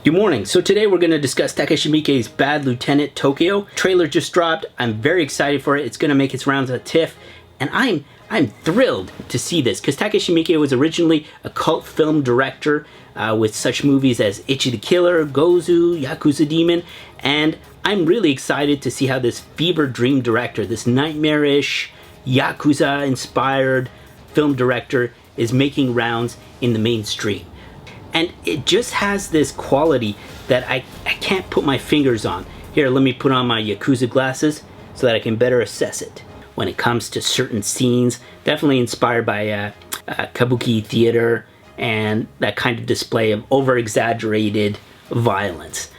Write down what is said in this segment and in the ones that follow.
Good morning. So today we're going to discuss Takashi Miike's Bad Lieutenant Tokyo. Trailer just dropped. I'm very excited for it. It's going to make its rounds at TIFF, and I'm thrilled to see this because Takashi Miike was originally a cult film director with such movies as Ichi the Killer, Gozu, Yakuza Demon, and I'm really excited to see how this fever dream director, this nightmarish Yakuza-inspired film director, is making rounds in the mainstream. And it just has this quality that I can't put my fingers on. Here, let me put on my Yakuza glasses so that I can better assess it. When it comes to certain scenes, definitely inspired by kabuki theater and that kind of display of over-exaggerated violence,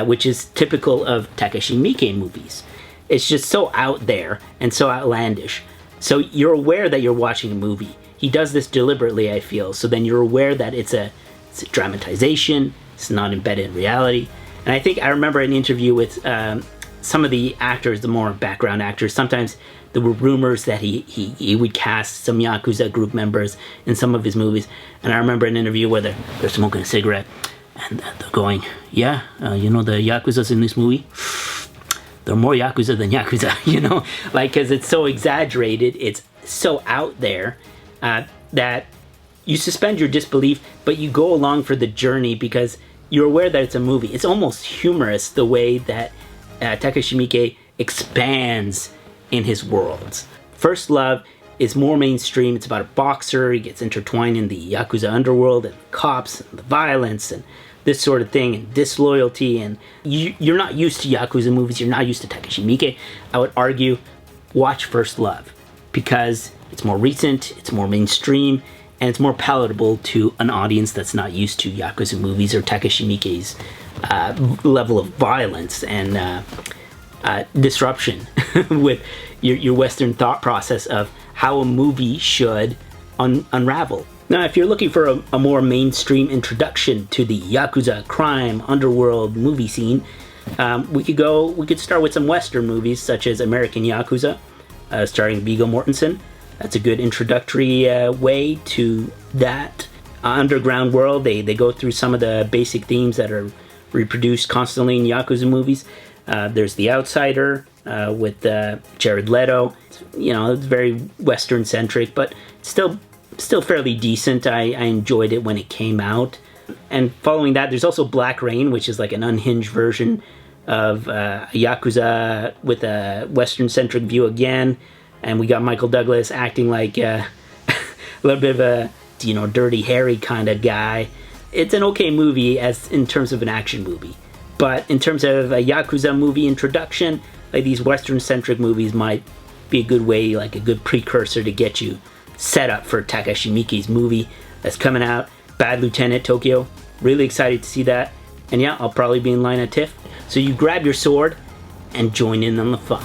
which is typical of Takashi Miike movies. It's just so out there and so outlandish. So you're aware that you're watching a movie. He does this deliberately, I feel, so then you're aware that it's a dramatization, it's not embedded in reality. And I think I remember an interview with some of the actors, the more background actors. Sometimes there were rumors that he would cast some Yakuza group members in some of his movies. And I remember an interview where they're smoking a cigarette and they're going, yeah, you know, the Yakuzas in this movie, they're more Yakuza than Yakuza, you know? Like, because it's so exaggerated, it's so out there that you suspend your disbelief, but you go along for the journey because you're aware that it's a movie. It's almost humorous the way that Takashi Miike expands in his worlds. First Love is more mainstream. It's about a boxer. He gets intertwined in the Yakuza underworld and cops and the violence and this sort of thing and disloyalty. And you're not used to Yakuza movies. You're not used to Takashi Miike. I would argue, watch First Love because it's more recent, it's more mainstream, and it's more palatable to an audience that's not used to Yakuza movies or Takashi Miike's level of violence and disruption with your Western thought process of how a movie should unravel. Now, if you're looking for a more mainstream introduction to the Yakuza crime underworld movie scene, we could start with some Western movies such as American Yakuza, starring Viggo Mortensen. That's a good introductory way to that underground world. They go through some of the basic themes that are reproduced constantly in Yakuza movies. There's The Outsider with Jared Leto. You know, it's very Western-centric, but still fairly decent. I enjoyed it when it came out. And following that, there's also Black Rain, which is like an unhinged version of Yakuza with a Western-centric view again. And we got Michael Douglas acting like a little bit of a, you know, Dirty Harry kind of guy. It's an okay movie as in terms of an action movie. But in terms of a Yakuza movie introduction, like these Western-centric movies might be a good way, like a good precursor to get you set up for Takashi Miike's movie that's coming out, Bad Lieutenant Tokyo. Really excited to see that. And yeah, I'll probably be in line at TIFF. So you grab your sword and join in on the fun.